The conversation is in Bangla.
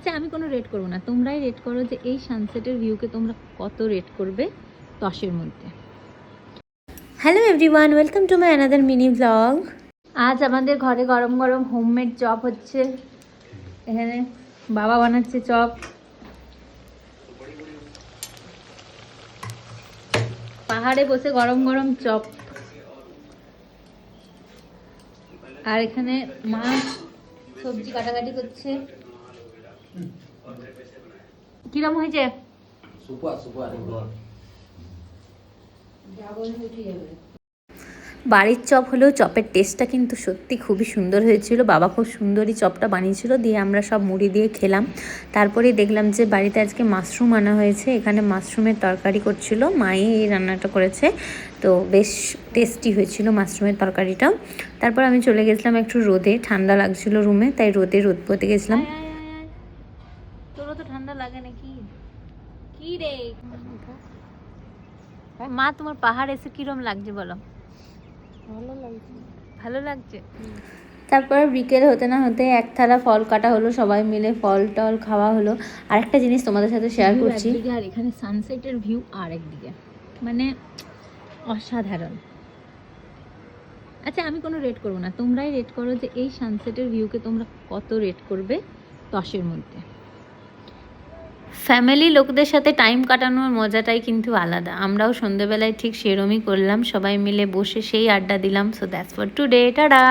আচ্ছা আমি কোনো রেট করবো না, তোমরাই রেট করো যে এই সানসেটের ভিউকে তোমরা কত রেট করবে 10-এর মধ্যে। Hello everyone, welcome to my another mini blog. আজ আমাদের ঘরে গরম গরম হোমমেড চপ হচ্ছে। এখানে বাবা বানাচ্ছে চপ, পাহাড়ে বসে গরম গরম চপ। আর এখানে মা সবজি কাটাকাটি করছে। কিরম হয়েছে? বাড়ির চপ হলেও চপের টেস্টটা কিন্তু সত্যি খুবই সুন্দর হয়েছিল। বাবা খুব সুন্দরই চপটা বানিয়েছিল, দিয়ে আমরা সব মুড়ি দিয়ে খেলাম। তারপরেই দেখলাম যে বাড়িতে আজকে মাশরুম আনা হয়েছে, এখানে মাশরুমের তরকারি করছিল, মাই এই রান্নাটা করেছে। তো বেশ টেস্টি হয়েছিল মাশরুমের তরকারিটাও। তারপর আমি চলে গেছিলাম একটু রোদে, ঠান্ডা লাগছিল রুমে, তাই রোদ পোতে গেছিলাম। তোরও তো ঠান্ডা লাগে নাকি? কি রে মা, তোমার পাহাড় এসে কিরম লাগছে বলো? ভালো লাগছে। তারপর বিকেল হতে না হতে এক থালা ফল কাটা হলো, সবাই মিলে ফল টল খাওয়া হলো। আর একটা জিনিস তোমাদের সাথে শেয়ার করছি, আর এখানে সানসেটের ভিউ আর একদিকে, মানে অসাধারণ। আচ্ছা আমি কোনো রেট করবো না, তোমরাই রেট করো যে এই সানসেটের ভিউকে তোমরা কত রেট করবে 10-এর মধ্যে। ফ্যামিলি লোকদের সাথে টাইম কাটানোর মজাটাই কিন্তু আলাদা। আমরাও সন্ধ্যেবেলায় ঠিক সেরমই করলাম, সবাই মিলে বসে সেই আড্ডা দিলাম। So that's for today, tata.